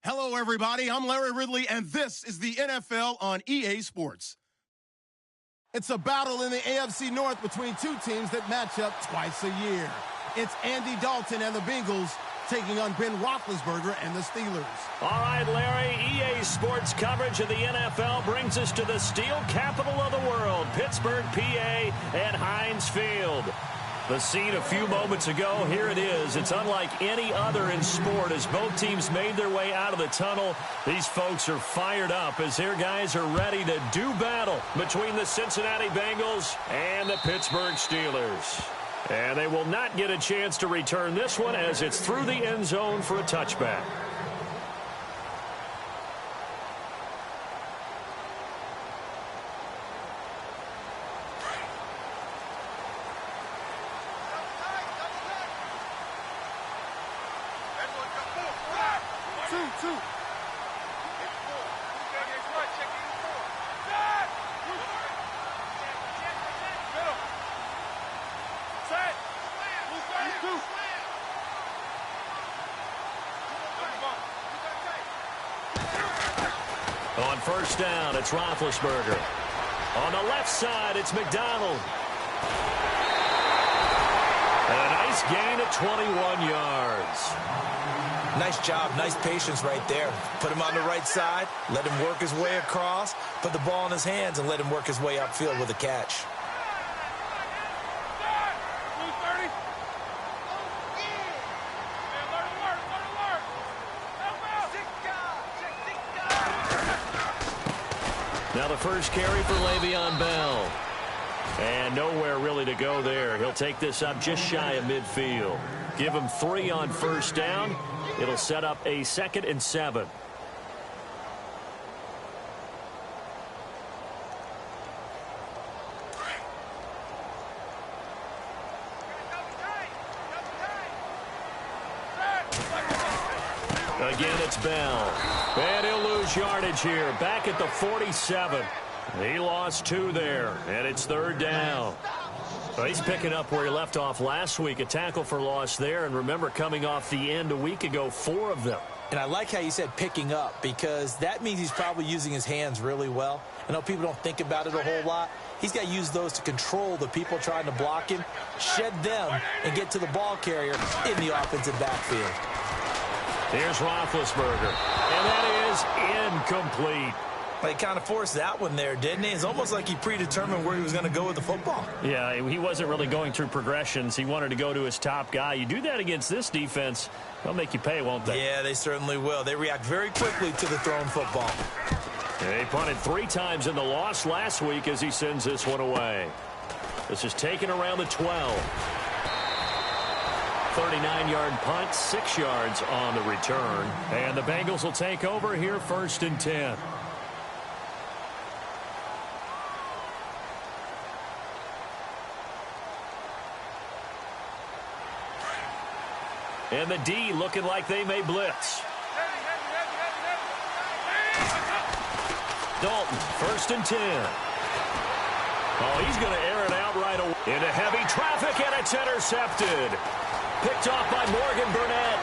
Hello, everybody. I'm Larry Ridley, and this is the NFL on EA Sports. It's a battle in the AFC North between two teams that match up twice a year. It's Andy Dalton and the Bengals taking on Ben Roethlisberger and the Steelers. All right, Larry, EA Sports coverage of the NFL brings us to the steel capital of the world, Pittsburgh, PA, at Heinz Field. The scene a few moments ago, here it is. It's unlike any other in sport as both teams made their way out of the tunnel. These folks are fired up as their guys are ready to do battle between the Cincinnati Bengals and the Pittsburgh Steelers. And they will not get a chance to return this one as it's through the end zone for a touchback. On first down, it's Roethlisberger. On the left side, it's McDonald. And a nice gain at 21 yards. Nice job, nice patience right there. Put him on the right side, let him work his way across, put the ball in his hands, and let him work his way upfield with a catch. Now the first carry for Le'Veon Bell. And nowhere really to go there. He'll take this up just shy of midfield. Give him 3 on first down. It'll set up a 2nd and 7. Again, it's Bell. And he'll lose yardage here. Back at the 47. He lost 2 there, and it's 3rd down. Well, he's picking up where he left off last week. A tackle for loss there, and remember, coming off the end a week ago, 4 of them. And I like how you said picking up, because that means he's probably using his hands really well. I know people don't think about it a whole lot. He's got to use those to control the people trying to block him, shed them, and get to the ball carrier in the offensive backfield. Here's Roethlisberger, and that is incomplete. Well, he kind of forced that one there, didn't he? It's almost like he predetermined where he was going to go with the football. Yeah, he wasn't really going through progressions. He wanted to go to his top guy. You do that against this defense, they'll make you pay, won't they? Yeah, they certainly will. They react very quickly to the thrown football. He punted 3 times in the loss last week as he sends this one away. This is taken around the 12. 39-yard punt, 6 yards on the return. And the Bengals will take over here 1st and 10. And the D looking like they may blitz. Dalton, 1st and 10. Oh, he's going to air it out right away. Into heavy traffic, and it's intercepted. Picked off by Morgan Burnett.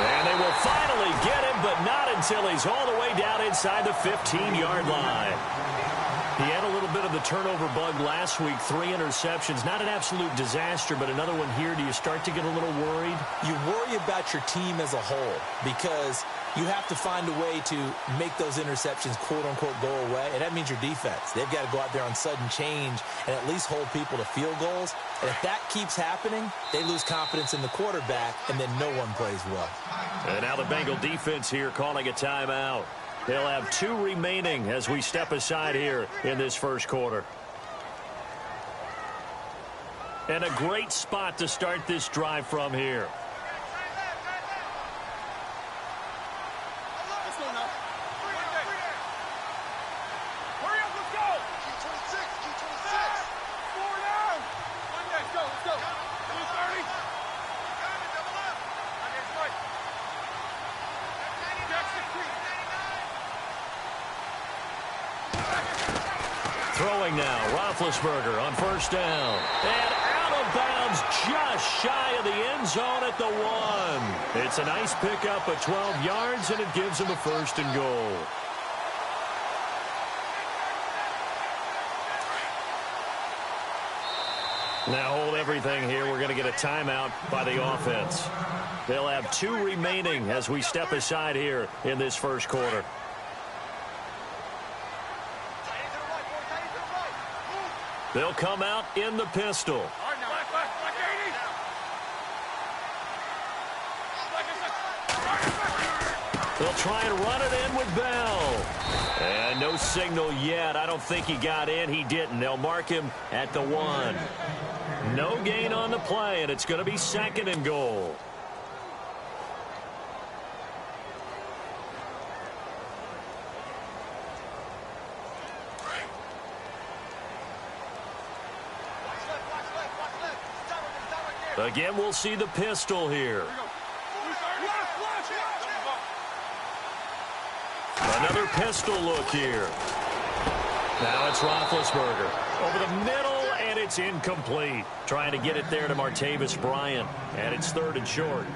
And they will finally get him, but not until he's all the way down inside the 15-yard line. He had a little bit of the turnover bug last week, 3 interceptions. Not an absolute disaster, but another one here. Do you start to get a little worried? You worry about your team as a whole because you have to find a way to make those interceptions, quote-unquote, go away, and that means your defense. They've got to go out there on sudden change and at least hold people to field goals. And if that keeps happening, they lose confidence in the quarterback, and then no one plays well. And now the Bengal defense here calling a timeout. They'll have 2 remaining as we step aside here in this first quarter. And a great spot to start this drive from here. Throwing now, Roethlisberger on first down. And out of bounds lands just shy of the end zone at the 1. It's a nice pickup of 12 yards, and it gives him a 1st and goal. Now hold everything here. We're going to get a timeout by the offense. They'll have 2 remaining as we step aside here in this first quarter. They'll come out in the pistol. They'll try and run it in with Bell. And no signal yet. I don't think he got in. He didn't. They'll mark him at the 1. No gain on the play, and it's going to be 2nd and goal. Again, we'll see the pistol here. Another pistol look here. Now it's Roethlisberger. Over the middle, and it's incomplete. Trying to get it there to Martavis Bryant, and it's 3rd and short.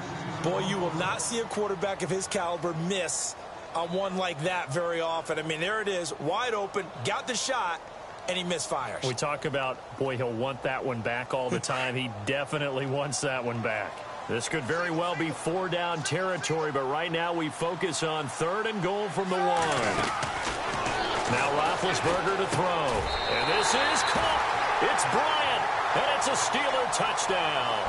Boy, you will not see a quarterback of his caliber miss on one like that very often. I mean, there it is, wide open, got the shot, and he misfires. We talk about, boy, he'll want that one back all the time. He definitely wants that one back. This could very well be 4-down territory, but right now we focus on 3rd and goal from the 1. Now Roethlisberger to throw. And this is caught. It's Bryant, and it's a Steeler touchdown.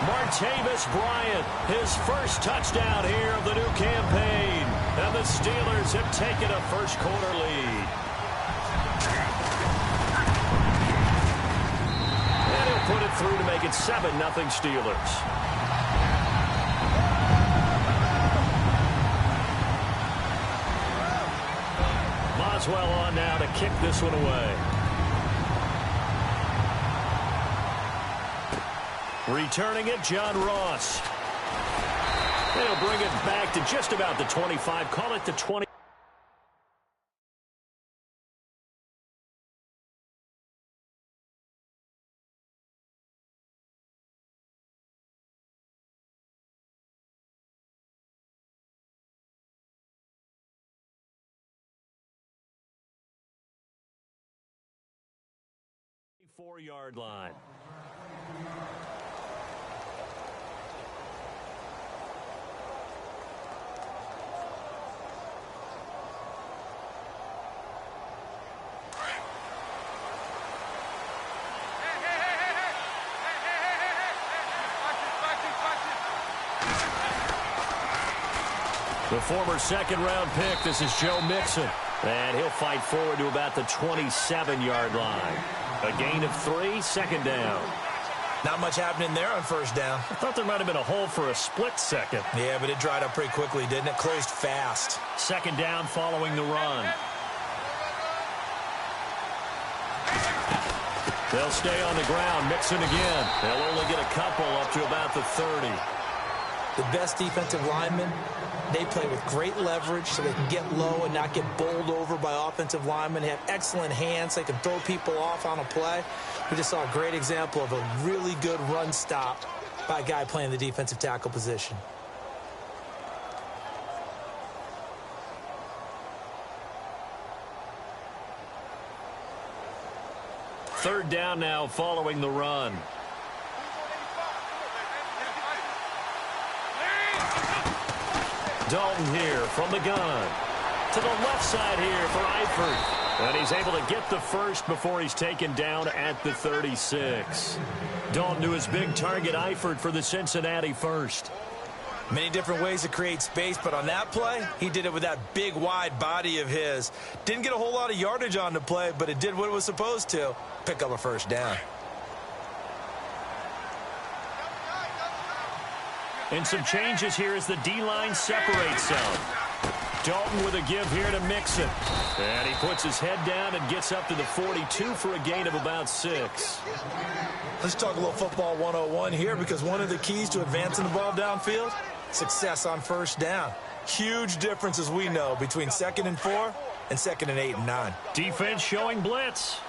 Martavis Bryant, his first touchdown here of the new campaign. And the Steelers have taken a first-quarter lead. And he'll put it through to make it 7-0 Steelers. Boswell on now to kick this one away. Returning it, John Ross. They'll bring it back to just about the 25. Call it the 20. Four-yard line. The former second-round pick, this is Joe Mixon. And he'll fight forward to about the 27-yard line. A gain of 3, 2nd down. Not much happening there on 1st down. I thought there might have been a hole for a split second. Yeah, but it dried up pretty quickly, didn't it? Closed fast. 2nd down following the run. They'll stay on the ground. Mixon again. They'll only get a couple up to about the 30. The best defensive linemen, they play with great leverage so they can get low and not get bowled over by offensive linemen. They have excellent hands. They can throw people off on a play. We just saw a great example of a really good run stop by a guy playing the defensive tackle position. Third down now following the run. Dalton here from the gun. To the left side here for Eifert. And he's able to get the first before he's taken down at the 36. Dalton to his big target, Eifert, for the Cincinnati first. Many different ways to create space, but on that play, he did it with that big, wide body of his. Didn't get a whole lot of yardage on the play, but it did what it was supposed to. Pick up a 1st down. And some changes here as the D-line separates some. Dalton with a give here to Mixon. And he puts his head down and gets up to the 42 for a gain of about 6. Let's talk a little football 101 here, because one of the keys to advancing the ball downfield, success on 1st down. Huge difference, as we know, between 2nd and 4 and 2nd and 8 and 9. Defense showing blitz.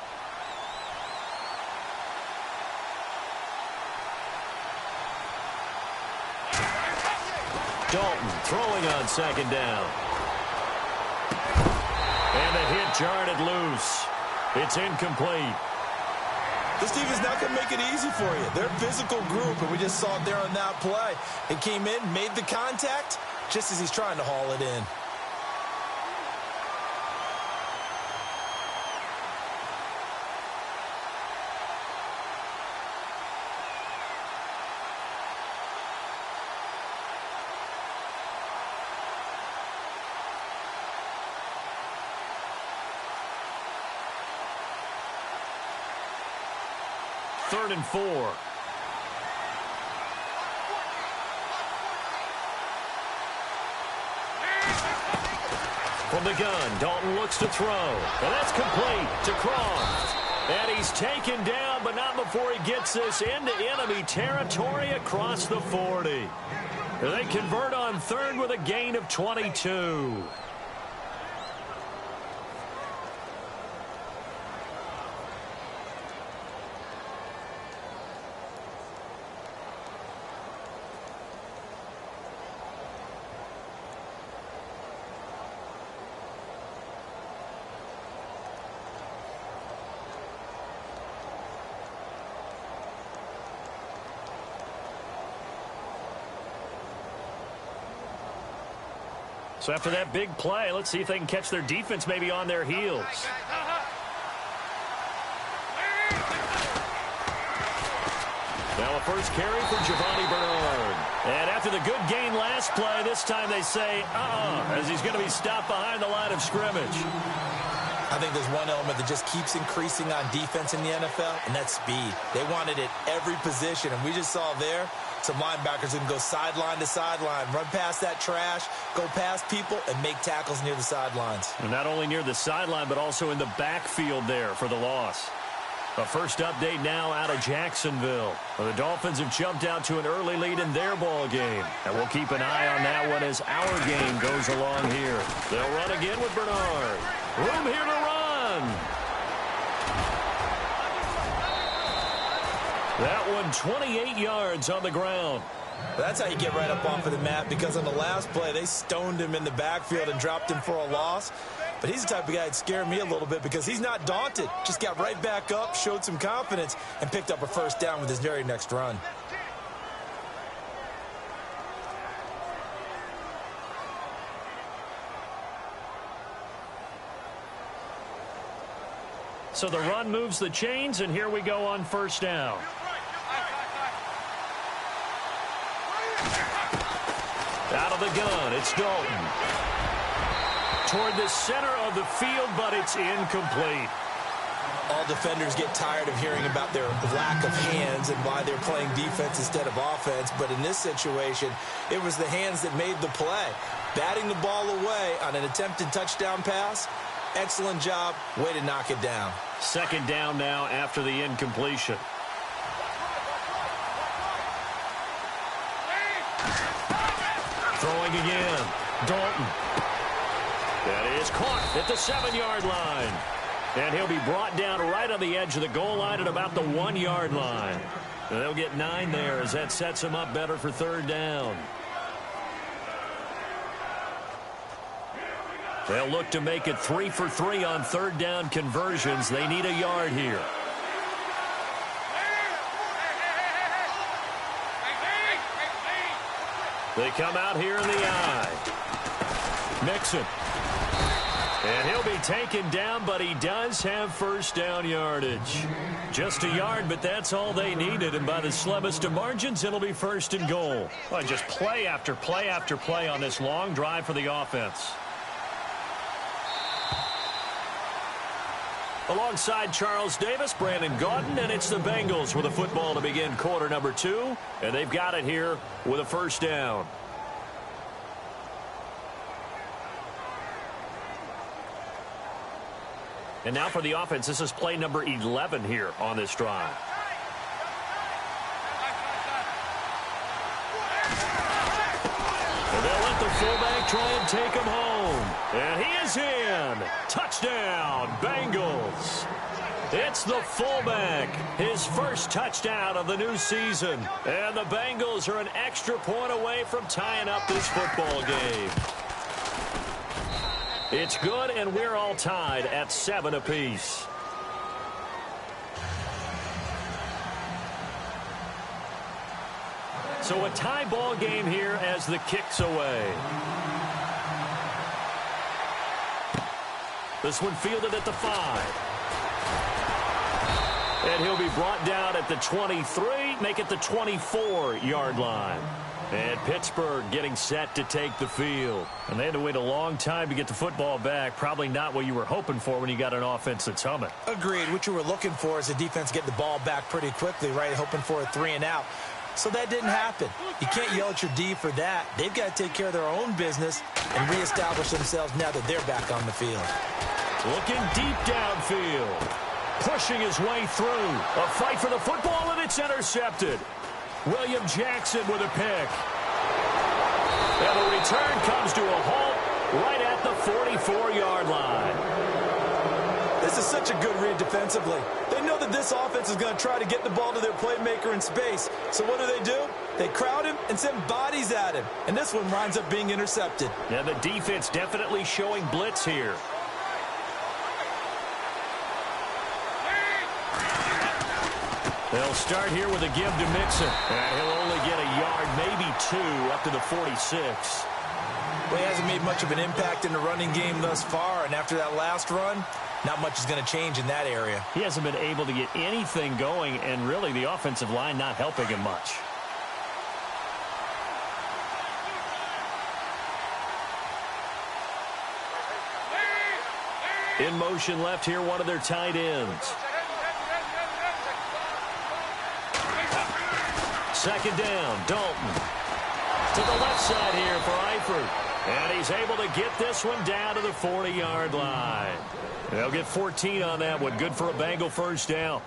Dalton throwing on second down. And the hit jarred it loose. It's incomplete. This defense not going to make it easy for you. They're a physical group, and we just saw it there on that play. It came in, made the contact, just as he's trying to haul it in. Third and 4. From the gun, Dalton looks to throw. And that's complete to Croft. And he's taken down, but not before he gets this into enemy territory across the 40. They convert on third with a gain of 22. So after that big play, let's see if they can catch their defense maybe on their heels. Now a first carry for Giovanni Bernard. And after the good gain last play, this time they say, as he's going to be stopped behind the line of scrimmage. I think there's one element that just keeps increasing on defense in the NFL, and that's speed. They want it at every position, and we just saw there some linebackers who can go sideline to sideline, run past that trash, go past people, and make tackles near the sidelines. And not only near the sideline, but also in the backfield there for the loss. A first update now out of Jacksonville. Well, the Dolphins have jumped out to an early lead in their ball game. And we'll keep an eye on that one as our game goes along here. They'll run again with Bernard. Room here to run. That one 28 yards on the ground. That's how you get right up off of the mat, because on the last play, they stoned him in the backfield and dropped him for a loss. But he's the type of guy that scared me a little bit because he's not daunted. Just got right back up, showed some confidence, and picked up a first down with his very next run. So the run moves the chains, and here we go on first down. Out of the gun, it's Dalton. Toward the center of the field, but it's incomplete. All defenders get tired of hearing about their lack of hands and why they're playing defense instead of offense. But in this situation, it was the hands that made the play. Batting the ball away on an attempted touchdown pass. Excellent job. Way to knock it down. Second down now after the incompletion. Throwing again. Dalton. That is caught at the 7-yard line. And he'll be brought down right on the edge of the goal line at about the 1-yard line. And they'll get 9 there as that sets him up better for third down. They'll look to make it 3 for 3 on third down conversions. They need a yard here. They come out here in the eye. Mixon. And he'll be taken down, but he does have first down yardage. Just a yard, but that's all they needed. And by the slimmest of margins, it'll be first and goal. Well, just play after play after play on this long drive for the offense. Alongside Charles Davis, Brandon Gaudin, and it's the Bengals with a football to begin quarter number 2. And they've got it here with a first down. And now for the offense, this is play number 11 here on this drive. And they'll let the fullback try and take him home. And he is in. Touchdown, Bengals. It's the fullback, his first touchdown of the new season. And the Bengals are an extra point away from tying up this football game. It's good, and we're all tied at 7 apiece. So a tie ball game here as the kick's away. This one fielded at the 5. And he'll be brought down at the 23, make it the 24-yard line. And Pittsburgh getting set to take the field. And they had to wait a long time to get the football back. Probably not what you were hoping for when you got an offense that's humming. Agreed. What you were looking for is the defense get the ball back pretty quickly, right? Hoping for a 3-and-out. So that didn't happen. You can't yell at your D for that. They've got to take care of their own business and reestablish themselves now that they're back on the field. Looking deep downfield. Pushing his way through. A fight for the football, and it's intercepted. William Jackson with a pick. And the return comes to a halt right at the 44-yard line. This is such a good read defensively. They know that this offense is going to try to get the ball to their playmaker in space. So what do? They crowd him and send bodies at him. And this one winds up being intercepted. Yeah, the defense definitely showing blitz here. They'll start here with a give to Mixon. And he'll only get a yard, maybe 2, up to the 46. Well, he hasn't made much of an impact in the running game thus far. And after that last run, not much is going to change in that area. He hasn't been able to get anything going, and really the offensive line not helping him much. In motion left here, one of their tight ends. Second down, Dalton. To the left side here for Eifert. And he's able to get this one down to the 40-yard line. They'll get 14 on that one. Good for a Bengal first down.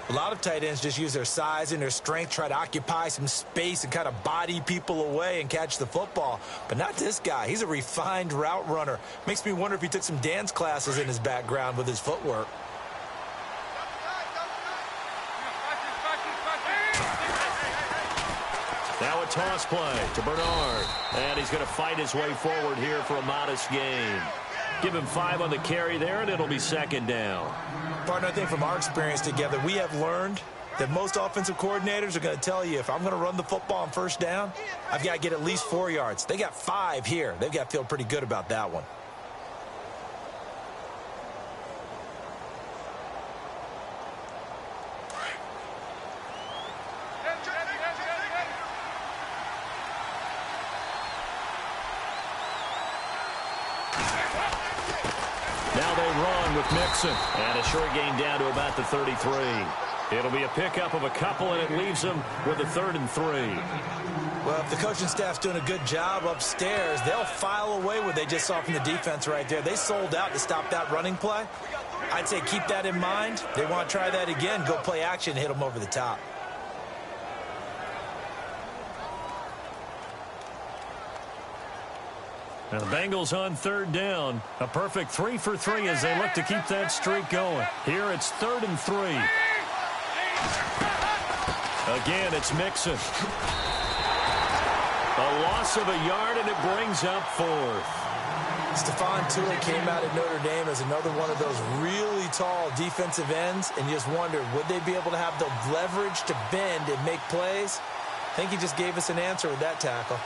A lot of tight ends just use their size and their strength, try to occupy some space and kind of body people away and catch the football. But not this guy. He's a refined route runner. Makes me wonder if he took some dance classes in his background with his footwork. Now a toss play to Bernard. And he's going to fight his way forward here for a modest gain. Give him 5 on the carry there, and it'll be second down. Partner, I think from our experience together, we have learned that most offensive coordinators are going to tell you, if I'm going to run the football on first down, I've got to get at least 4 yards. They got 5 here. They've got to feel pretty good about that one. Now they run with Mixon. And a short gain down to about the 33. It'll be a pickup of a couple, and it leaves them with a 3rd and 3. Well, if the coaching staff's doing a good job upstairs, they'll file away what they just saw from the defense right there. They sold out to stop that running play. I'd say keep that in mind. They want to try that again, go play action, hit them over the top. Now the Bengals on 3rd down. A perfect 3 for 3 as they look to keep that streak going. Here it's 3rd and 3. Again, it's Mixon. A loss of a yard, and it brings up 4th. Stephon Tuitt came out of Notre Dame as another one of those really tall defensive ends, and you just wondered, would they be able to have the leverage to bend and make plays? I think he just gave us an answer with that tackle.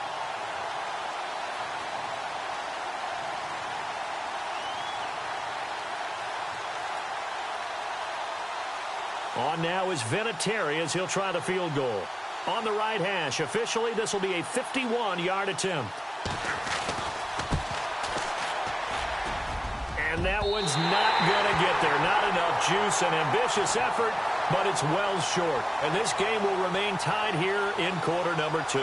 On now is Vinatieri as he'll try the field goal. On the right hash, officially, this will be a 51-yard attempt. And that one's not going to get there. Not enough juice, an ambitious effort, but it's well short. And this game will remain tied here in quarter number 2.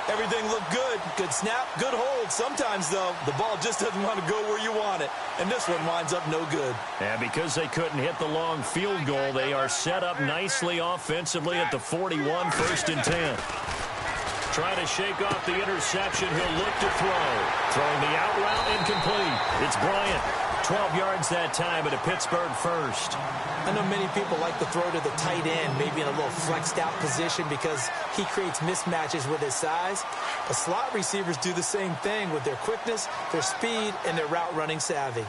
Everything looked good. Good snap, good hold. Sometimes, though, the ball just doesn't want to go where you want it. And this one winds up no good. And because they couldn't hit the long field goal, they are set up nicely offensively at the 41, 1st and 10. trying to shake off the interception. He'll look to throw. Throwing the out route, incomplete. It's Bryant. 12 yards that time at a Pittsburgh first. I know many people like to throw to the tight end, maybe in a little flexed out position because he creates mismatches with his size. But slot receivers do the same thing with their quickness, their speed, and their route running savvy. Here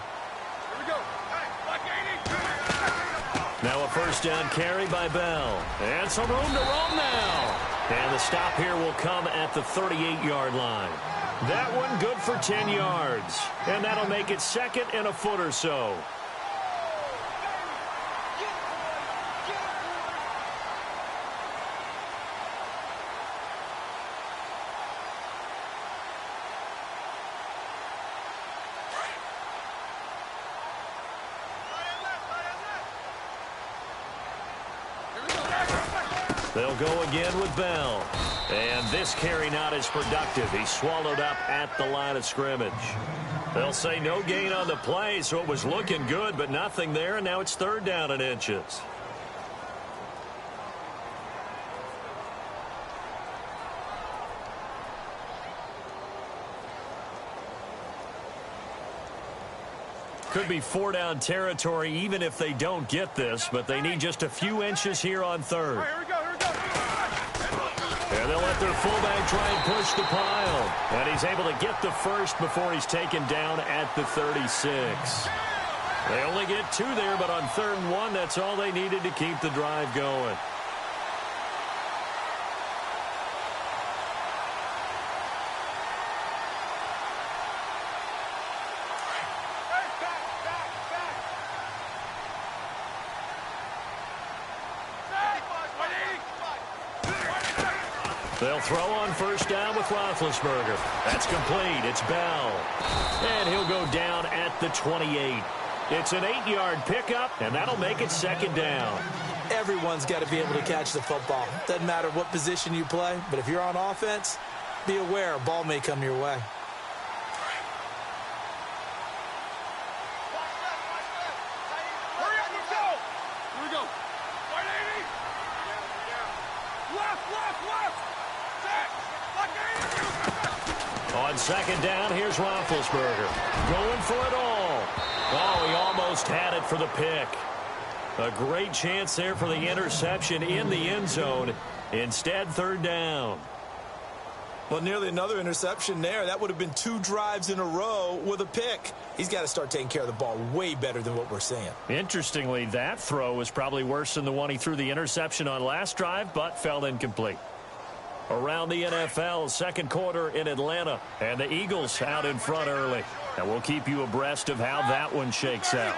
we go. Now a first down carry by Bell. And some room to roam now. And the stop here will come at the 38-yard line. That one good for 10 yards. And that'll make it second and a foot or so. They'll go again with Bell. And this carry not as productive. He's swallowed up at the line of scrimmage. They'll say no gain on the play, so it was looking good, but nothing there, and now it's third down and inches. Could be four-down territory even if they don't get this, but they need just a few inches here on third. And they'll let their fullback try and push the pile. And he's able to get the first before he's taken down at the 36. They only get two there, but on 3rd and 1, that's all they needed to keep the drive going. They'll throw on first down with Roethlisberger. That's complete. It's Bell. And he'll go down at the 28. It's an 8-yard pickup, and that'll make it second down. Everyone's got to be able to catch the football. Doesn't matter what position you play, but if you're on offense, be aware a ball may come your way. On second down, here's Roethlisberger. Going for it all. Oh, he almost had it for the pick. A great chance there for the interception in the end zone. Instead, third down. Well, nearly another interception there. That would have been 2 drives in a row with a pick. He's got to start taking care of the ball way better than what we're seeing. Interestingly, that throw was probably worse than the one he threw the interception on last drive, but fell incomplete. Around the NFL, second quarter in Atlanta, and the Eagles out in front early. And we'll keep you abreast of how that one shakes out.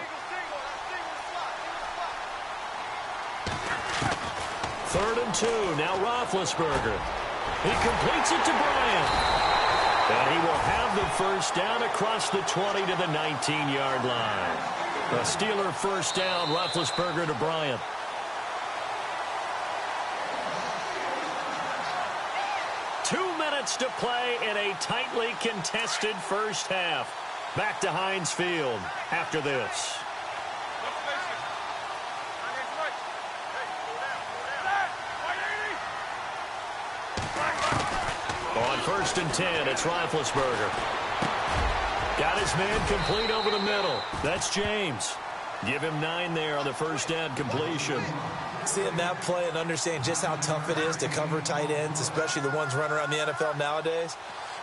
3rd and 2, now Roethlisberger. He completes it to Bryant. And he will have the first down across the 20 to the 19-yard line. A Steeler first down, Roethlisberger to Bryant. To play in a tightly contested first half. Back to Heinz Field after this. On 1st and 10, it's Roethlisberger. Got his man complete over the middle. That's James. Give him 9 there on the first down completion. Seeing that play and understanding just how tough it is to cover tight ends, especially the ones running around the NFL nowadays,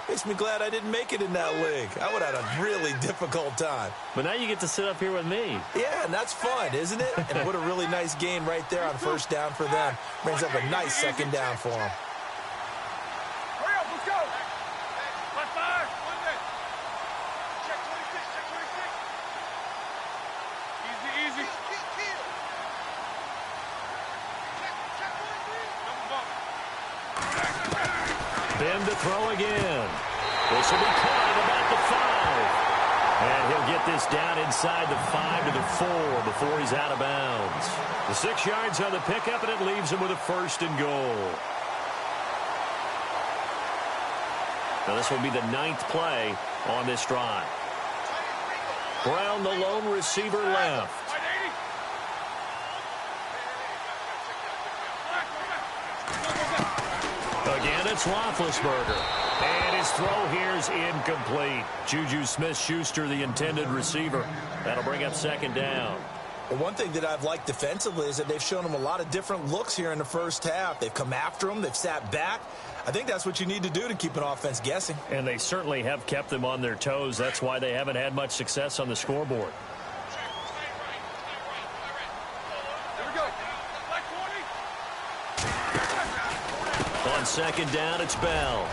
makes me glad I didn't make it in that league. I would have had a really difficult time. But now you get to sit up here with me. Yeah, and that's fun, isn't it? And what a really nice gain right there on first down for them. Brings up a nice second down for them. Hurry up, let's go. Left 5. Check 26, check 26. Easy. Ben to throw again. This will be caught at about the 5. And he'll get this down inside the 5 to the 4 before he's out of bounds. The 6 yards on the pickup, and it leaves him with a 1st and goal. Now this will be the 9th play on this drive. Brown, the lone receiver, left. Again, it's Roethlisberger. And his throw here is incomplete. Juju Smith-Schuster, the intended receiver. That'll bring up second down. Well, one thing that I've liked defensively is that they've shown them a lot of different looks here in the first half. They've come after them. They've sat back. I think that's what you need to do to keep an offense guessing. And they certainly have kept them on their toes. That's why they haven't had much success on the scoreboard. Here we go. On second down, it's Bell.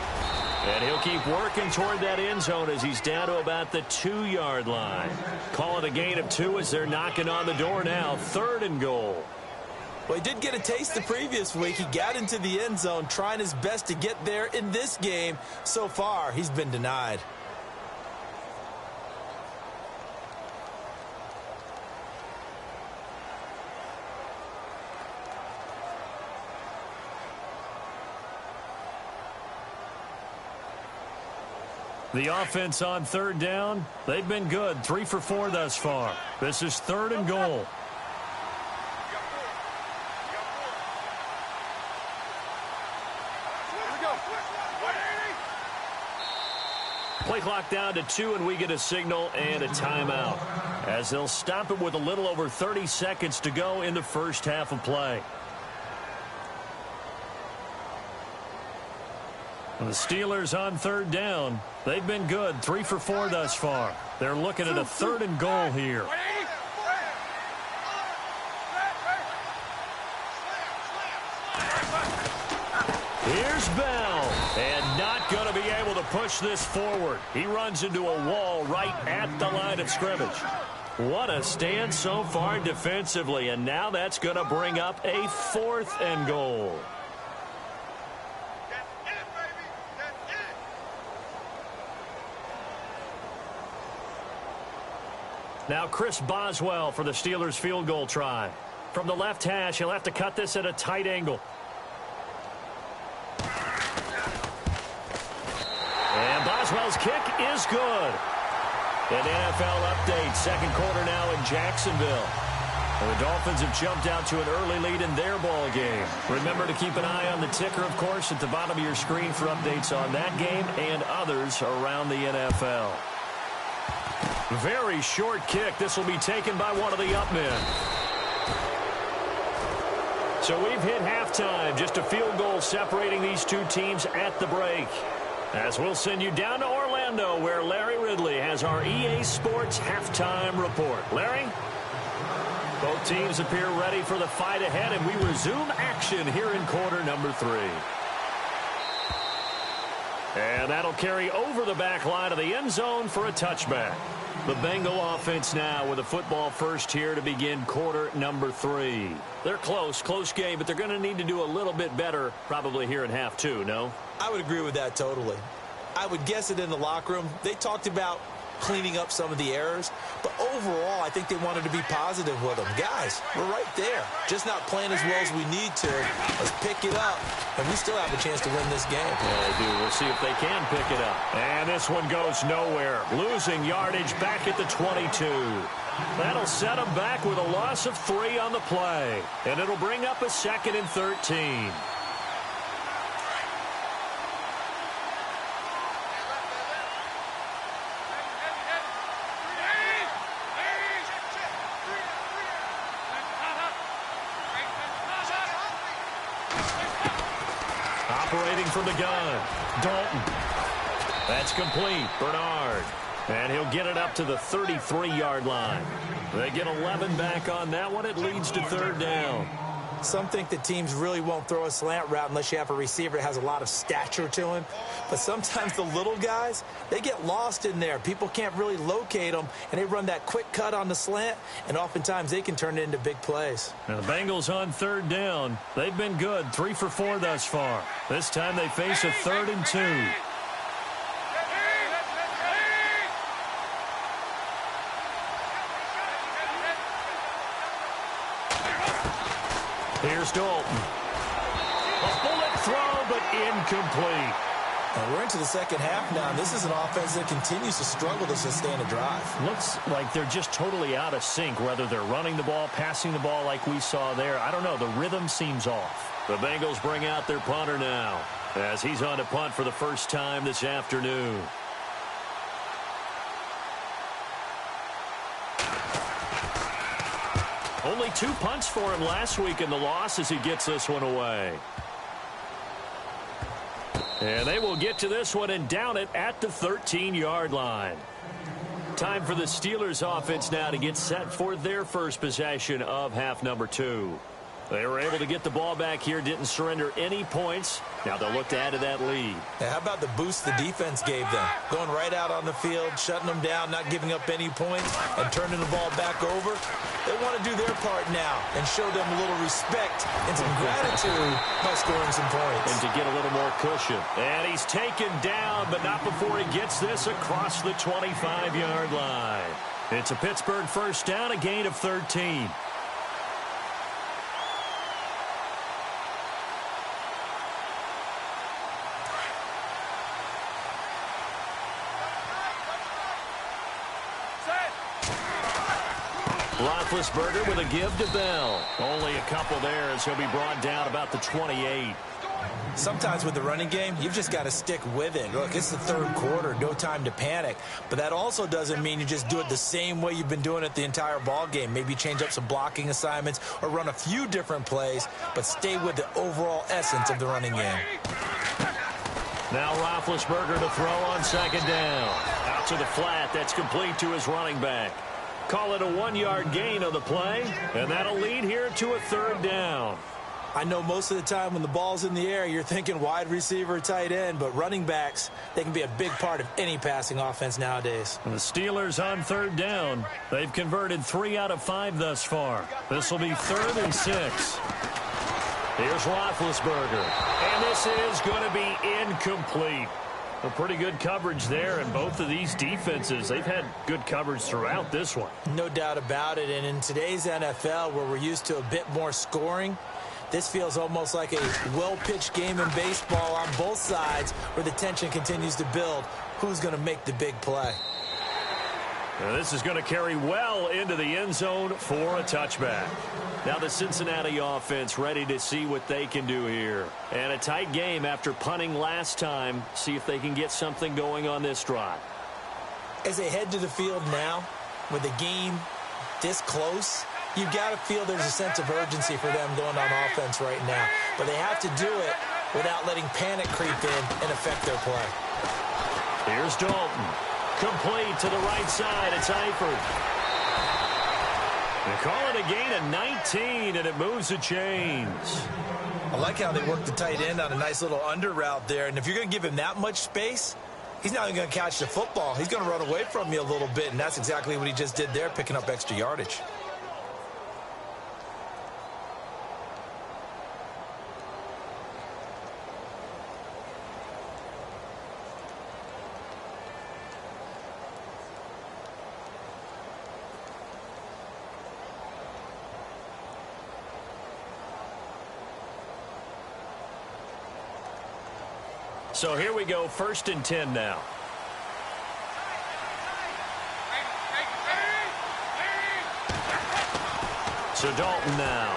And he'll keep working toward that end zone as he's down to about the 2-yard line. Call it a gain of 2 as they're knocking on the door now. 3rd and goal. Well, he did get a taste the previous week. He got into the end zone trying his best to get there in this game. So far, he's been denied. The offense on 3rd down, they've been good. 3 for 4 thus far. This is 3rd and goal. Play clock down to 2, and we get a signal and a timeout, as they'll stop it with a little over 30 seconds to go in the first half of play. The Steelers on 3rd down. They've been good. 3 for 4 thus far. They're looking at a 3rd and goal here. Here's Bell, and not going to be able to push this forward. He runs into a wall right at the line of scrimmage. What a stand so far defensively, and now that's going to bring up a 4th and goal. Now Chris Boswell for the Steelers field goal try. From the left hash, he'll have to cut this at a tight angle. And Boswell's kick is good. An NFL update, second quarter now in Jacksonville. The Dolphins have jumped out to an early lead in their ball game. Remember to keep an eye on the ticker, of course, at the bottom of your screen for updates on that game and others around the NFL. Very short kick. This will be taken by one of the up men. So we've hit halftime. Just a field goal separating these two teams at the break. As we'll send you down to Orlando, where Larry Ridley has our EA Sports halftime report. Larry? Both teams appear ready for the fight ahead, and we resume action here in quarter number 3. And that'll carry over the back line of the end zone for a touchback. The Bengal offense now with a football first here to begin quarter number 3. They're close game, but they're going to need to do a little bit better probably here in half 2, no? I would agree with that totally. I would guess it in the locker room. They talked about cleaning up some of the errors, but overall I think they wanted to be positive with them. Guys, we're right there, just not playing as well as we need to. Let's pick it up, and we still have a chance to win this game. Yeah, they do. We'll see if they can pick it up. And this one goes nowhere, losing yardage back at the 22. That'll set them back with a loss of 3 on the play, and it'll bring up a 2nd and 13. Operating from the gun, Dalton. That's complete, Bernard. And he'll get it up to the 33-yard line. They get 11 back on that one. It leads to 3rd down. Some think that teams really won't throw a slant route unless you have a receiver that has a lot of stature to him. But sometimes the little guys, they get lost in there. People can't really locate them, and they run that quick cut on the slant, and oftentimes they can turn it into big plays. Now the Bengals on 3rd down. They've been good, 3 for 4 thus far. This time they face a 3rd and 2. Here's Dalton. A bullet throw, but incomplete. And we're into the second half now, and this is an offense that continues to struggle to sustain a drive. Looks like they're just totally out of sync, whether they're running the ball, passing the ball like we saw there. I don't know. The rhythm seems off. The Bengals bring out their punter now. as he's on to punt for the first time this afternoon. Only 2 punts for him last week in the loss as he gets this one away. And they will get to this one and down it at the 13-yard line. Time for the Steelers offense now to get set for their first possession of half number 2. They were able to get the ball back here, didn't surrender any points. Now they'll look to add to that lead. Yeah, how about the boost the defense gave them? Going right out on the field, shutting them down, not giving up any points, and turning the ball back over. They want to do their part now and show them a little respect and some gratitude by scoring some points. And to get a little more cushion. And he's taken down, but not before he gets this across the 25-yard line. It's a Pittsburgh first down, a gain of 13. Roethlisberger with a give to Bell. Only a couple there as he'll be brought down about the 28. Sometimes with the running game, you've just got to stick with it. Look, it's the third quarter, no time to panic. But that also doesn't mean you just do it the same way you've been doing it the entire ball game. Maybe change up some blocking assignments or run a few different plays, but stay with the overall essence of the running game. Now Roethlisberger to throw on second down. Out to the flat. That's complete to his running back. Call it a 1-yard gain on the play, and that'll lead here to a third down. I know most of the time when the ball's in the air, you're thinking wide receiver, tight end, but running backs, they can be a big part of any passing offense nowadays. And the Steelers on third down. They've converted 3 out of 5 thus far. This will be 3rd and 6. Here's Roethlisberger, and this is going to be incomplete. A pretty good coverage there, and both of these defenses, they've had good coverage throughout this one. No doubt about it, and in today's NFL, where we're used to a bit more scoring, this feels almost like a well-pitched game in baseball on both sides where the tension continues to build. Who's going to make the big play? Now this is going to carry well into the end zone for a touchback. Now the Cincinnati offense ready to see what they can do here. And a tight game after punting last time. See if they can get something going on this drive. As they head to the field now, with the game this close, you've got to feel there's a sense of urgency for them going on offense right now. But they have to do it without letting panic creep in and affect their play. Here's Dalton. Complete to the right side. It's Eifert. They call it a gain of 19, and it moves the chains. I like how they work the tight end on a nice little under route there. And if you're going to give him that much space, he's not even going to catch the football. He's going to run away from you a little bit, and that's exactly what he just did there, picking up extra yardage. So here we go, 1st and 10 now. So Dalton now.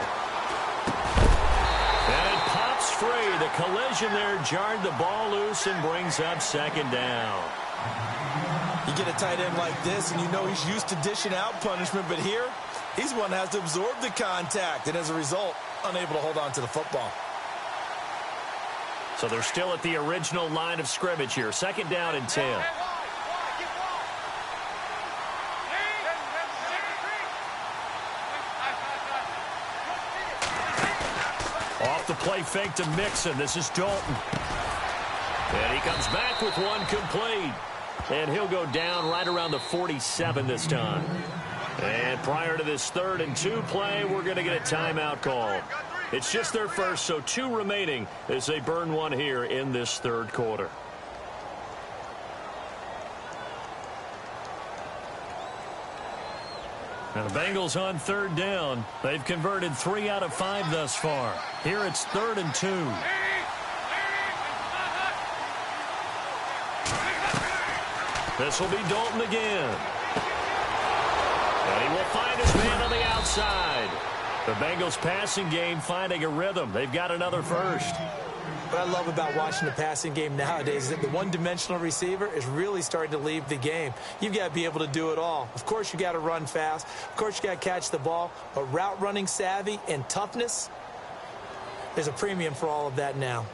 And it pops free. The collision there jarred the ball loose and brings up 2nd down. You get a tight end like this, and you know he's used to dishing out punishment, but here, he's one that has to absorb the contact, and as a result, unable to hold on to the football. So they're still at the original line of scrimmage here. 2nd down and 10. Off the play fake to Mixon. This is Dalton. And he comes back with one complete. And he'll go down right around the 47 this time. And prior to this 3rd and 2 play, we're going to get a timeout call. It's just their first, so 2 remaining as they burn one here in this 3rd quarter. Now the Bengals on 3rd down. They've converted 3 out of 5 thus far. Here it's 3rd and 2. This will be Dalton again. And he will find his man on the outside. The Bengals passing game finding a rhythm. They've got another first. What I love about watching the passing game nowadays is that the one-dimensional receiver is really starting to leave the game. You've got to be able to do it all. Of course, you got to run fast. Of course, you got to catch the ball. But route running savvy and toughness, there's a premium for all of that now.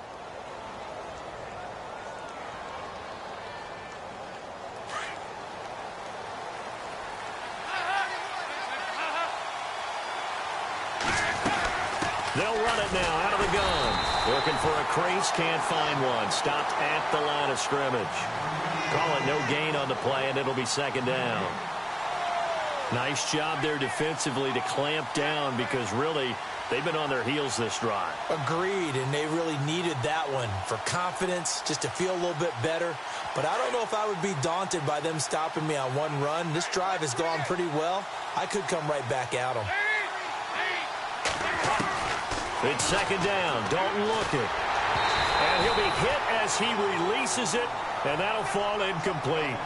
They'll run it now out of the gun. Looking for a crease, can't find one. Stopped at the line of scrimmage. Call it no gain on the play, and it'll be second down. Nice job there defensively to clamp down because really they've been on their heels this drive. Agreed, and they really needed that one for confidence, just to feel a little bit better. But I don't know if I would be daunted by them stopping me on one run. This drive has gone pretty well. I could come right back at them. It's second down. Dalton looking. And he'll be hit as he releases it, and that'll fall incomplete.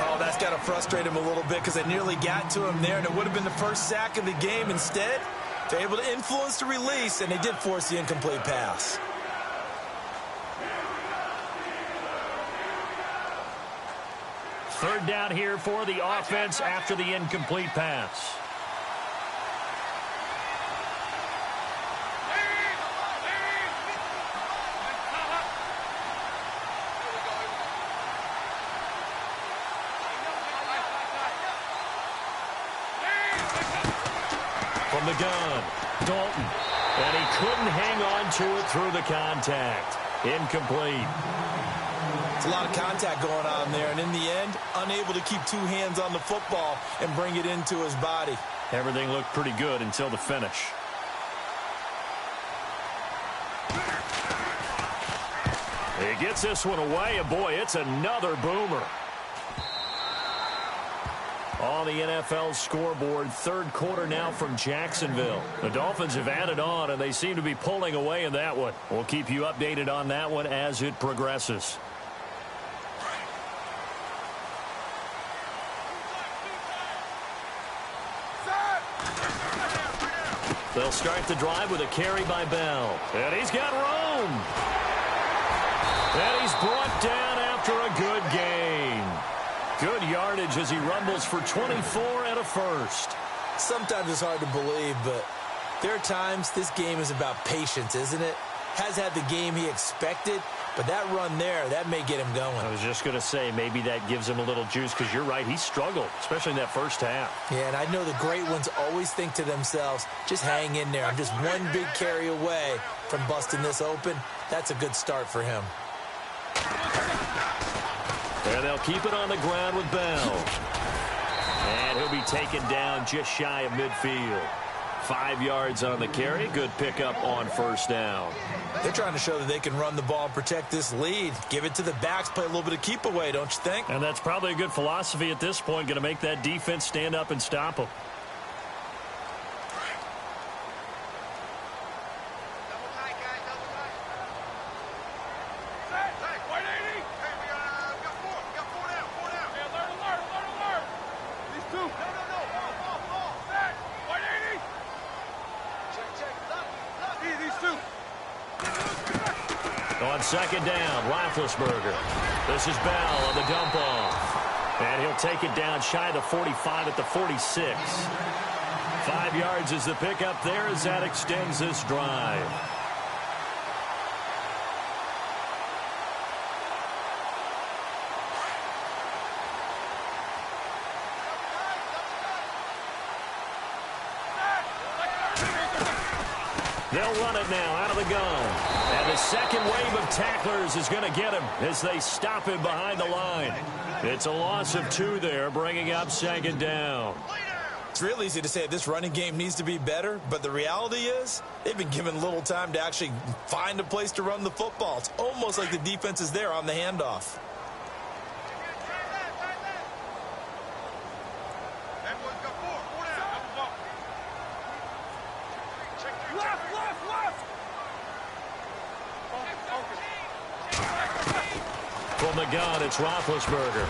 Oh, that's got to frustrate him a little bit because they nearly got to him there, and it would have been the first sack of the game. Instead, they're able to influence the release, and they did force the incomplete pass. Third down here for the offense after the incomplete pass. From the gun, Dalton. And he couldn't hang on to it through the contact. Incomplete. It's a lot of contact going on there, and in the end, unable to keep two hands on the football and bring it into his body. Everything looked pretty good until the finish. He gets this one away, and boy, it's another boomer. On the NFL scoreboard, third quarter now from Jacksonville. The Dolphins have added on, and they seem to be pulling away in that one. We'll keep you updated on that one as it progresses. They'll start the drive with a carry by Bell. And he's got room. And he's brought down after a good gain. Good yardage as he rumbles for 24 and a first. Sometimes it's hard to believe, but there are times this game is about patience, isn't it? Has had the game he expected, but that run there, that may get him going. I was just going to say, maybe that gives him a little juice because you're right, he struggled, especially in that first half. Yeah, and I know the great ones always think to themselves, just hang in there. I'm just one big carry away from busting this open. That's a good start for him. And they'll keep it on the ground with Bell. And he'll be taken down just shy of midfield. 5 yards on the carry. Good pickup on first down. They're trying to show that they can run the ball and protect this lead. Give it to the backs, play a little bit of keep away, don't you think? And that's probably a good philosophy at this point. Going to make that defense stand up and stop them. On second down, Roethlisberger. This is Bell on the dump off. And he'll take it down shy of the 45 at the 46. 5 yards is the pickup there as that extends this drive. They'll run it now out of the gun. And the second wave of tacklers is going to get him as they stop him behind the line. It's a loss of 2 there, bringing up second down. It's real easy to say this running game needs to be better, but the reality is they've been given little time to actually find a place to run the football. It's almost like the defense is there on the handoff. From the gun, it's Roethlisberger.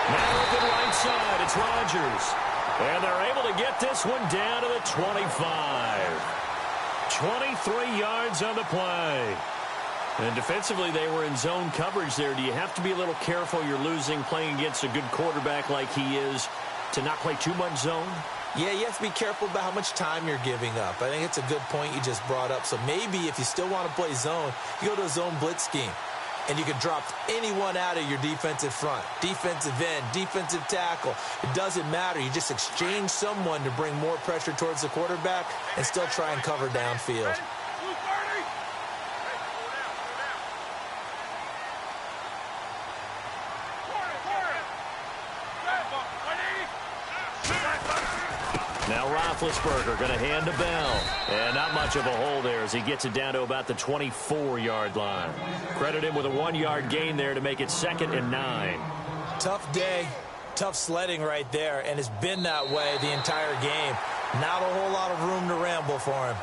Now open right side, it's Rodgers. And they're able to get this one down to the 25. 23 yards on the play. And defensively, they were in zone coverage there. Do you have to be a little careful? You're losing, playing against a good quarterback like he is, to not play too much zone? Yeah, you have to be careful about how much time you're giving up. I think it's a good point you just brought up. So maybe if you still want to play zone, you go to a zone blitz scheme. And you can drop anyone out of your defensive front, defensive end, defensive tackle. It doesn't matter. You just exchange someone to bring more pressure towards the quarterback and still try and cover downfield. Now Roethlisberger going to hand to Bell. And not much of a hole there as he gets it down to about the 24-yard line. Credit him with a 1-yard gain there to make it 2nd and 9. Tough day, tough sledding right there, and it's been that way the entire game. Not a whole lot of room to ramble for him.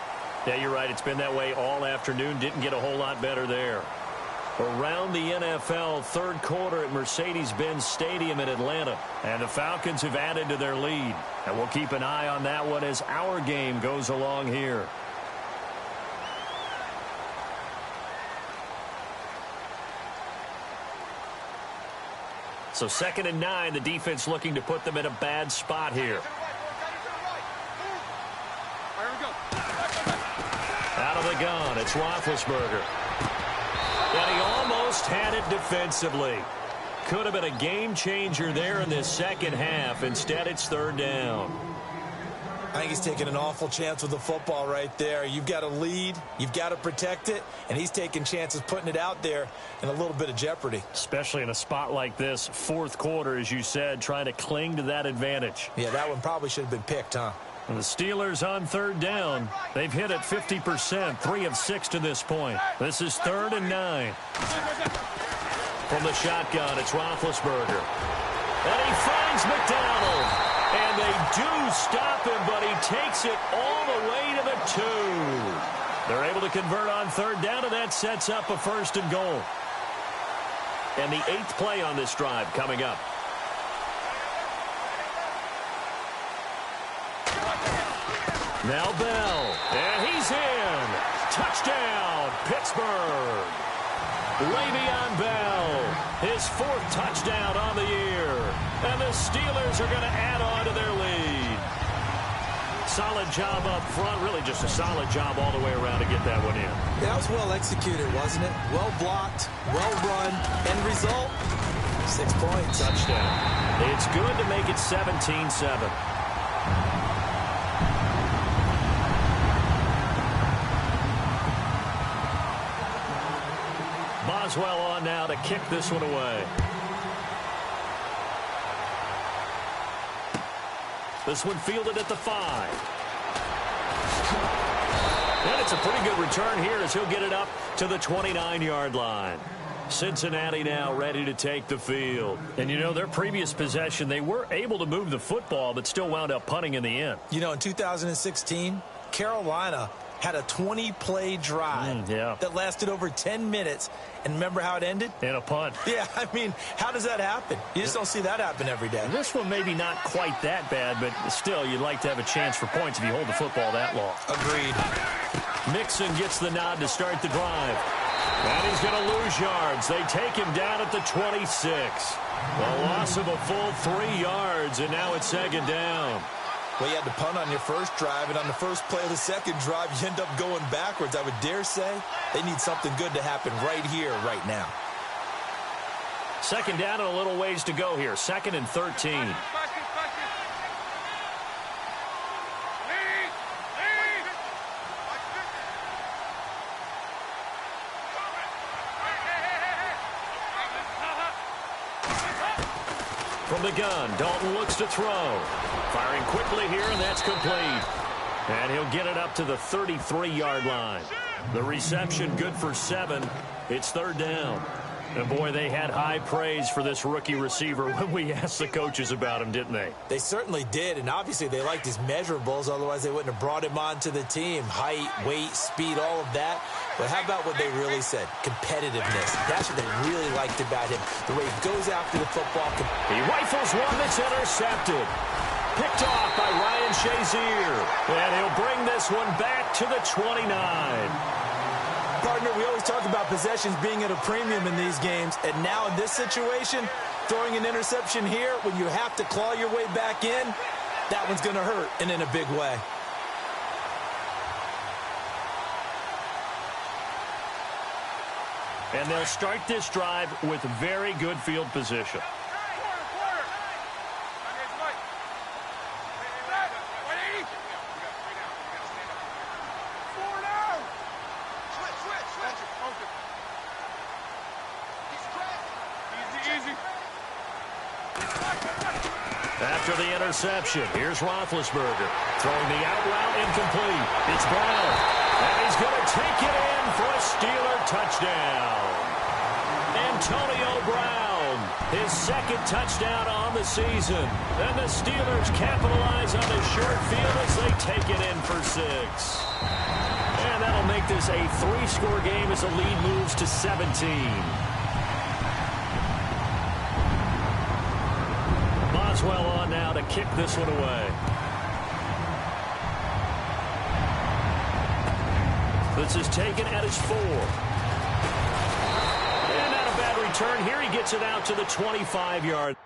Yeah, you're right. It's been that way all afternoon. Didn't get a whole lot better there. Around the NFL, third quarter at Mercedes-Benz Stadium in Atlanta. And the Falcons have added to their lead. And we'll keep an eye on that one as our game goes along here. So 2nd and 9, the defense looking to put them in a bad spot here. Out of the gun, it's Roethlisberger. And he almost had it defensively. Could have been a game changer there in this second half. Instead, it's 3rd down. I think he's taking an awful chance with the football right there. You've got to lead, you've got to protect it, and he's taking chances putting it out there in a little bit of jeopardy. Especially in a spot like this, fourth quarter, as you said, trying to cling to that advantage. Yeah, that one probably should have been picked, huh? And the Steelers on 3rd down. They've hit it 50%, 3 of 6 to this point. This is 3rd and 9. From the shotgun, it's Roethlisberger. And he finds McDonald. And they do stop him, but he takes it all the way to the 2. They're able to convert on 3rd down, and that sets up a 1st and goal. And the 8th play on this drive coming up. Now Bell, and he's in. Touchdown, Pittsburgh. Le'Veon Bell, his 4th touchdown on the year. And the Steelers are going to add on to their lead. Solid job up front, really just a solid job all the way around to get that one in. Yeah, that was well executed, wasn't it? Well blocked, well run. End result, 6 points. Touchdown. It's good to make it 17-7. Boswell on now to kick this one away. This one fielded at the 5. And it's a pretty good return here as he'll get it up to the 29-yard line. Cincinnati now ready to take the field. And, you know, their previous possession, they were able to move the football, but still wound up punting in the end. You know, in 2016, Carolina had a 20-play drive that lasted over 10 minutes. And remember how it ended? In a punt. Yeah, I mean, how does that happen? You just don't see that happen every day. This one maybe not quite that bad, but still, you'd like to have a chance for points if you hold the football that long. Agreed. Mixon gets the nod to start the drive. And he's going to lose yards. They take him down at the 26. A loss of a full 3 yards, and now it's 2nd down. Well, you had to punt on your first drive, and on the first play of the second drive, you end up going backwards. I would dare say they need something good to happen right here, right now. 2nd down and a little ways to go here. 2nd and 13. From the gun, Dalton looks to throw. Firing quickly here, and that's complete. And he'll get it up to the 33-yard line. The reception good for 7. It's 3rd down. And, boy, they had high praise for this rookie receiver when we asked the coaches about him, didn't they? They certainly did, and obviously they liked his measurables. Otherwise, they wouldn't have brought him onto the team. Height, weight, speed, all of that. But how about what they really said? Competitiveness. That's what they really liked about him. The way he goes after the football. He rifles one that's intercepted. Picked off by Ryan Shazier. And he'll bring this one back to the 29. Pardon Partner, we always talk about possessions being at a premium in these games, and now in this situation, throwing an interception here when you have to claw your way back in, that one's going to hurt, and in a big way. And they'll start this drive with very good field position. After the interception, here's Roethlisberger. Throwing the out route incomplete. It's Brown. And he's going to take it in for a Steeler touchdown. Antonio Brown, his second touchdown on the season. And the Steelers capitalize on the short field as they take it in for 6. And that'll make this a 3-score game as the lead moves to 17. Boswell on now to kick this one away. This is taken at his 4. And not a bad return. Here he gets it out to the 25-yard.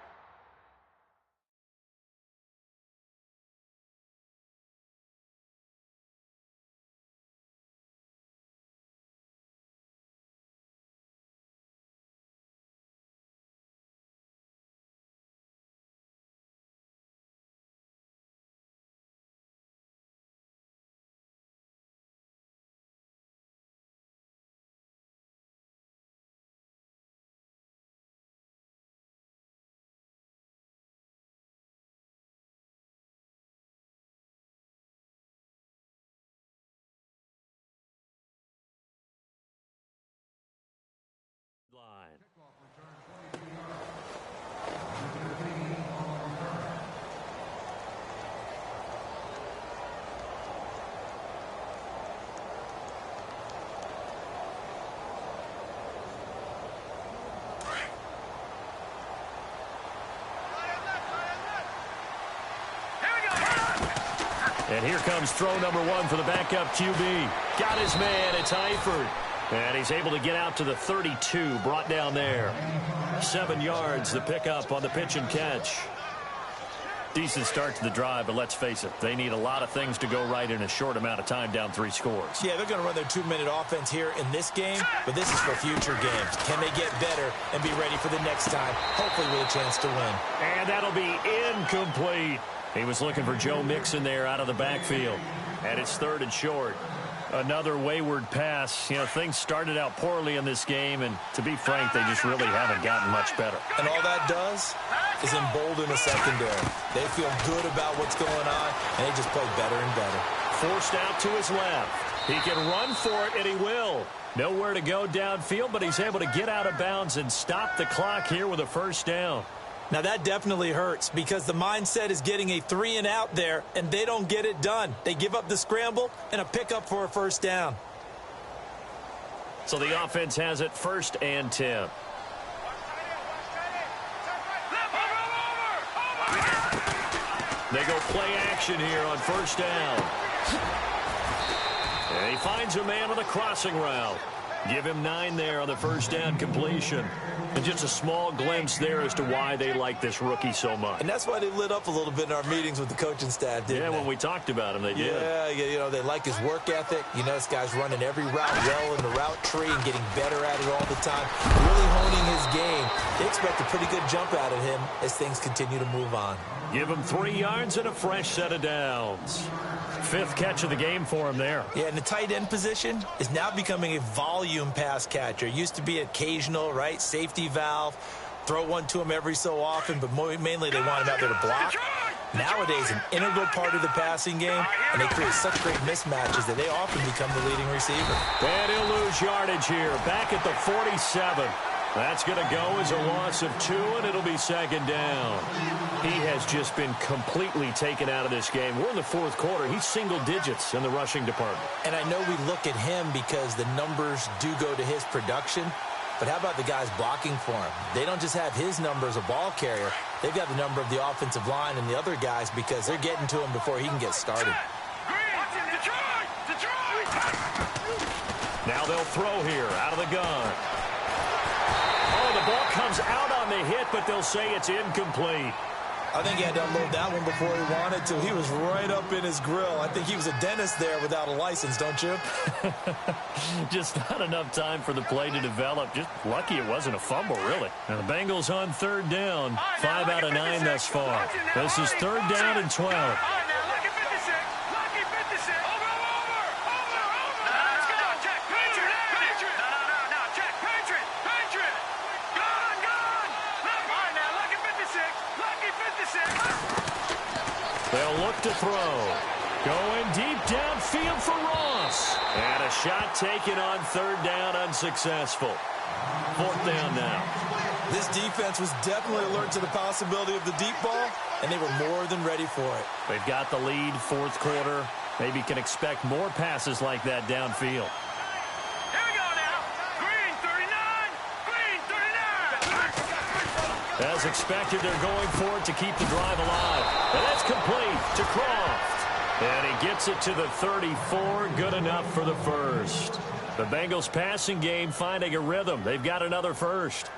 Line. And here comes throw number 1 for the backup QB. Got his man. It's Eifert. And he's able to get out to the 32, brought down there. 7 yards, the pickup on the pitch and catch. Decent start to the drive, but let's face it, they need a lot of things to go right in a short amount of time, down 3 scores. Yeah, they're going to run their 2-minute offense here in this game, but this is for future games. Can they get better and be ready for the next time, hopefully with a chance to win? And that'll be incomplete. He was looking for Joe Mixon there out of the backfield. And it's 3rd and short. Another wayward pass. You know, things started out poorly in this game, and to be frank, they just really haven't gotten much better. And all that does is embolden a secondary. They feel good about what's going on, and they just play better and better. Forced out to his left. He can run for it, and he will. Nowhere to go downfield, but he's able to get out of bounds and stop the clock here with a 1st down. Now, that definitely hurts because the mindset is getting a 3-and-out there, and they don't get it done. They give up the scramble and a pickup for a 1st down. So the offense has it 1st and 10. They go play action here on 1st down. And he finds a man with a crossing route. Give him 9 there on the 1st down completion. And just a small glimpse there as to why they like this rookie so much. And that's why they lit up a little bit in our meetings with the coaching staff, didn't they? When we talked about him, they did. Yeah, you know, they like his work ethic. You know, this guy's running every route well in the route tree and getting better at it all the time. Really honing his game. They expect a pretty good jump out of him as things continue to move on. Give him 3 yards and a fresh set of downs. 5th catch of the game for him there. Yeah, and the tight end position is now becoming a volume pass catcher. It used to be occasional, right? Safety valve. Throw one to him every so often, but mainly they want him out there to block. Nowadays, an integral part of the passing game, and they create such great mismatches that they often become the leading receiver. And he'll lose yardage here. Back at the 47. That's going to go as a loss of 2, and it'll be 2nd down. He has just been completely taken out of this game. We're in the 4th quarter. He's single digits in the rushing department. And I know we look at him because the numbers do go to his production, but how about the guys blocking for him? They don't just have his number as a ball carrier. They've got the number of the offensive line and the other guys because they're getting to him before he can get started. Now they'll throw here out of the gun. Oh, the ball comes out on the hit, but they'll say it's incomplete. I think he had to unload that one before he wanted to. He was right up in his grill. I think he was a dentist there without a license, don't you? Just not enough time for the play to develop. Just lucky it wasn't a fumble, really. Now the Bengals on third down. 5 out of 9 thus far. This is third down and 12. They'll look to throw. Going deep downfield for Ross. And a shot taken on third down, unsuccessful. Fourth down now. This defense was definitely alert to the possibility of the deep ball, and they were more than ready for it. They've got the lead, fourth quarter. Maybe can expect more passes like that downfield. Here we go now. Green 39. Green 39. As expected, they're going for it to keep the drive alive. And that's complete to Croft. And he gets it to the 34. Good enough for the first. The Bengals passing game finding a rhythm. They've got another first.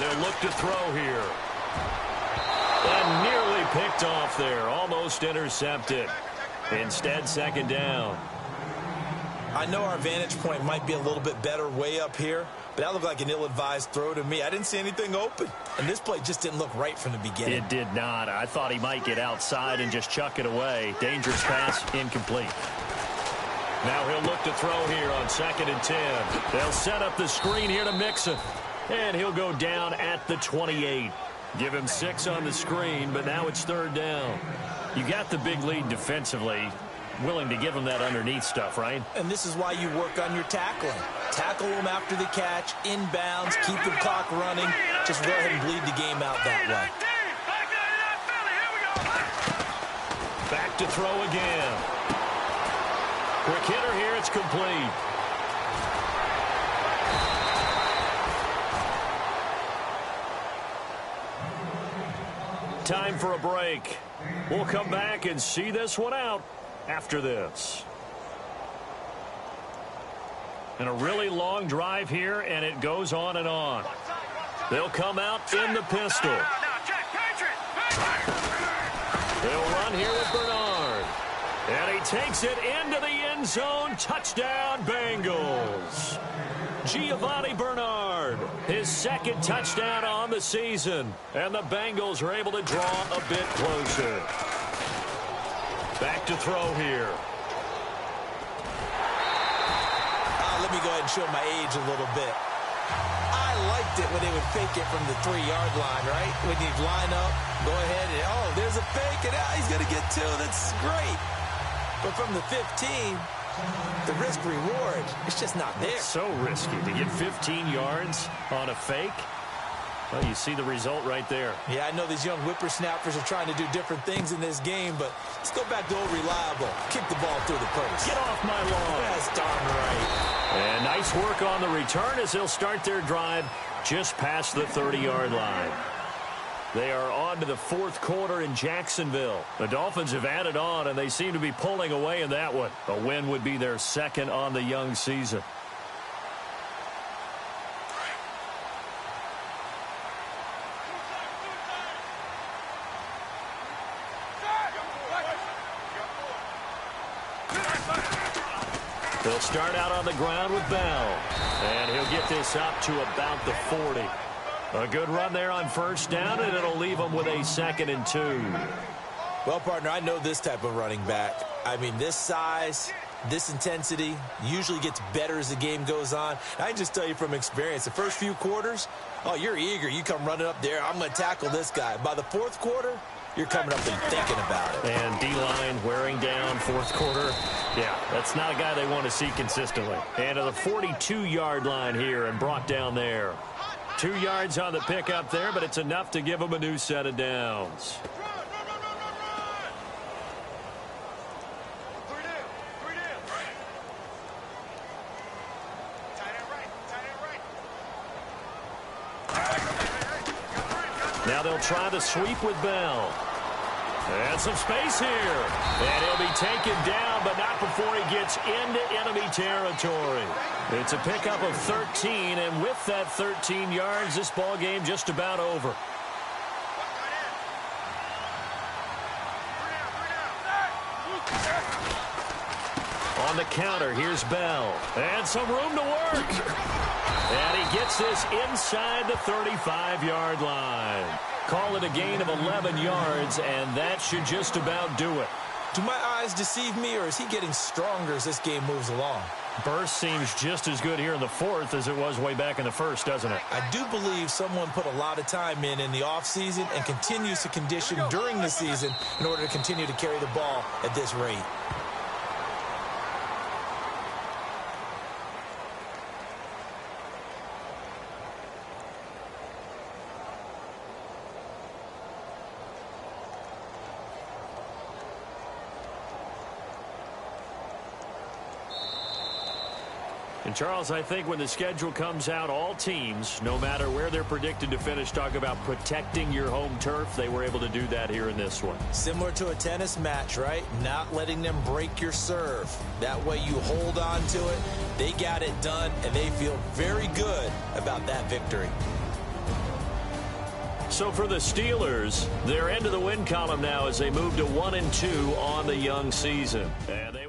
They'll look to throw here. And nearly picked off there. Almost intercepted. Instead, second down. I know our vantage point might be a little bit better way up here, but that looked like an ill-advised throw to me. I didn't see anything open, and this play just didn't look right from the beginning. It did not. I thought he might get outside and just chuck it away. Dangerous pass, incomplete. Now he'll look to throw here on 2nd and 10. They'll set up the screen here to Mixon. And he'll go down at the 28. Give him 6 on the screen, but now it's third down. You got the big lead defensively. Willing to give him that underneath stuff, right? And this is why you work on your tackling. Tackle them after the catch, inbounds, keep the clock running. Just go ahead and bleed the game out that way. Back to throw again. Quick hitter here, it's complete. Time for a break. We'll come back and see this one out after this. And a really long drive here, and it goes on and on. They'll come out in the pistol. They'll run here with Bernard. And he takes it into the end zone. Touchdown, Bengals. Giovanni Bernard, his second touchdown on the season. And the Bengals are able to draw a bit closer. Back to throw here. Let me go ahead and show my age a little bit. I liked it when they would fake it from the 3-yard line, right? When you line up, go ahead and, oh, there's a fake, and he's going to get 2. That's great. But from the 15, the risk-reward, it's just not there. It's so risky to get 15 yards on a fake. Well, you see the result right there. Yeah, I know these young whippersnappers are trying to do different things in this game, but let's go back to old reliable. Kick the ball through the post. Get off my lawn. That's darn right. And nice work on the return as they'll start their drive just past the 30-yard line. They are on to the fourth quarter in Jacksonville. The Dolphins have added on, and they seem to be pulling away in that one. A win would be their second on the young season. They'll start out on the ground with Bell. And he'll get this up to about the 40. A good run there on first down, and it'll leave them with a 2nd and 2. Well, partner, I know this type of running back. I mean, this size, this intensity usually gets better as the game goes on. I can just tell you from experience, the first few quarters, oh, you're eager. You come running up there. I'm going to tackle this guy. By the fourth quarter, you're coming up and thinking about it. And D-line wearing down fourth quarter. Yeah, that's not a guy they want to see consistently. And to the 42-yard line here and brought down there. 2 yards on the pickup there, but it's enough to give them a new set of downs. Now they'll try the sweep with Bell. And some space here. And he'll be taken down, but not before he gets into enemy territory. It's a pickup of 13, and with that 13 yards, this ball game just about over. On the counter, here's Bell. And some room to work. And he gets this inside the 35-yard line. Call it a gain of 11 yards, and that should just about do it. Do my eyes deceive me, or is he getting stronger as this game moves along? Burst seems just as good here in the fourth as it was way back in the first, doesn't it? I do believe someone put a lot of time in the offseason and continues to condition during the season in order to continue to carry the ball at this rate. And, Charles, I think when the schedule comes out, all teams, no matter where they're predicted to finish, talk about protecting your home turf. They were able to do that here in this one. Similar to a tennis match, right? Not letting them break your serve. That way you hold on to it. They got it done, and they feel very good about that victory. So for the Steelers, they're into the win column now as they move to 1-2 on the young season. And they